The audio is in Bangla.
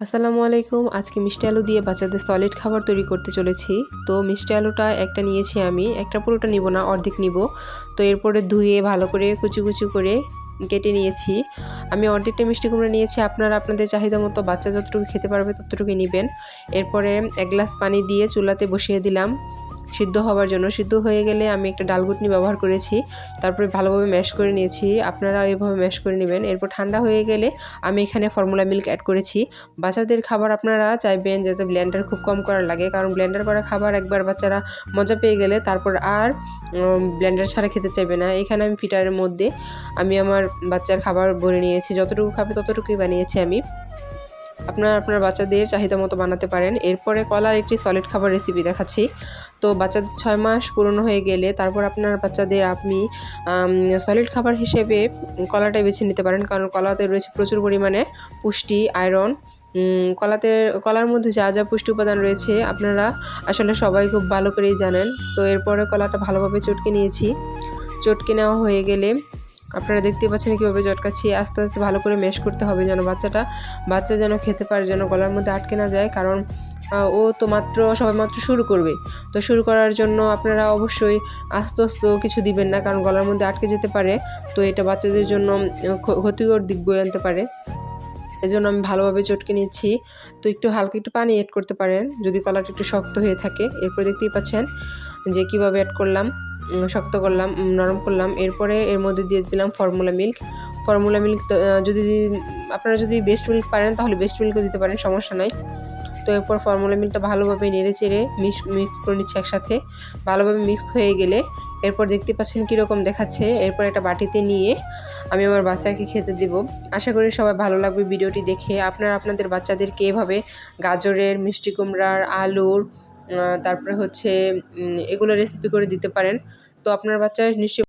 আসসালামু আলাইকুম। আজকে মিষ্টি আলু দিয়ে বাচ্চাদের সলিড খাবার তৈরি করতে চলেছি। তো মিষ্টি আলুটা একটা নিয়েছি আমি, একটা পুরোটা নিব না, অর্ধেক নিব। তো এরপরে ধুয়ে ভালো করে কুচি কুচি করে কেটে নিয়েছি। আমি অর্ধেকটা মিষ্টি কুমড়া নিয়েছি, আপনারা আপনাদের চাহিদা মতো বাচ্চা যতটুকু খেতে পারবে ততটুকুই নেবেন। এরপরে ১ গ্লাস পানি দিয়ে চুলাতে বসিয়ে দিলাম সিদ্ধ হওয়ার জন্য। সিদ্ধ হয়ে গেলে আমি একটা ডালঘুটনি ব্যবহার করেছি, তারপরে ভালোভাবে ম্যাশ করে নিয়েছি। আপনারা এভাবে ম্যাশ করে নেবেন। এরপর ঠান্ডা হয়ে গেলে আমি এখানে ফর্মুলা মিল্ক অ্যাড করেছি। বাচ্চাদের খাবার আপনারা চাইবেন যাতে ব্লেন্ডার খুব কম করা লাগে, কারণ ব্লেন্ডার করা খাবার একবার বাচ্চারা মজা পেয়ে গেলে তারপর আর ব্লেন্ডার ছাড়া খেতে চাইবে না। এখানে আমি ফিটারের মধ্যে আমি আমার বাচ্চার খাবার ভরে নিয়েছি, যতটুকু খাবে ততটুকুই বানিয়েছি আমি। আপনার বাচ্চাদের চাহিদা মতো বানাতে পারেন। এরপরে কলার একটি সলিড খাবার রেসিপি দেখাচ্ছি। তো বাচ্চাদের ৬ মাস পূর্ণ হয়ে গেলে তারপর আপনার বাচ্চাদের আপনি সলিড খাবার হিসেবে কলাটাই বেছে নিতে পারেন, কারণ কলাতে রয়েছে প্রচুর পরিমাণে পুষ্টি, আয়রন। কলার মধ্যে যা যা পুষ্টি উপাদান রয়েছে আপনারা আসলে সবাই খুব ভালো করেই জানেন। তো এরপরে কলাটা ভালোভাবে চটকে নিয়েছি। চটকে নেওয়া হয়ে গেলে আপনারা দেখতে পাচ্ছেন কীভাবে চটকাচ্ছি। আস্তে আস্তে ভালো করে ম্যাশ করতে হবে যেন বাচ্চা যেন খেতে পারে, যেন গলার মধ্যে আটকে না যায়, কারণ ও তো সবেমাত্র শুরু করবে। তো শুরু করার জন্য আপনারা অবশ্যই আস্তে আস্তে কিছু দিবেন না, কারণ গলার মধ্যে আটকে যেতে পারে। তো এটা বাচ্চাদের জন্য ক্ষতিকর দিক বয়ে আনতে পারে। এজন্য আমি ভালোভাবে চটকে নিচ্ছি। তো হালকা একটু পানি অ্যাড করতে পারেন যদি কলাটা একটু শক্ত হয়ে থাকে। এরপর দেখতেই পাচ্ছেন যে কীভাবে অ্যাড করলাম, শক্ত করলাম, নরম করলাম। এরপরে এর মধ্যে দিয়ে দিলাম ফর্মুলা মিল্ক। যদি আপনারা যদি বেস্ট মিল্ক পারেন তাহলে বেস্ট মিল্কও দিতে পারেন, সমস্যা নাই। তো এরপর ফর্মুলা মিল্কটা ভালোভাবে নেড়ে চেড়ে মিক্স করে নিচ্ছি একসাথে। ভালোভাবে মিক্স হয়ে গেলে এরপর দেখতে পাচ্ছেন কীরকম দেখাচ্ছে। এরপর একটা বাটিতে নিয়ে আমি আমার বাচ্চাকে খেতে দেব। আশা করি সবাই ভালো লাগবে ভিডিওটি দেখে। আপনারা আপনাদের বাচ্চাদেরকে এভাবে গাজরের, মিষ্টি কুমড়ার, আলুর, তারপরে হচ্ছে এগুলো রেসিপি করে দিতে পারেন। তো আপনার বাচ্চা নিশ্চয়ই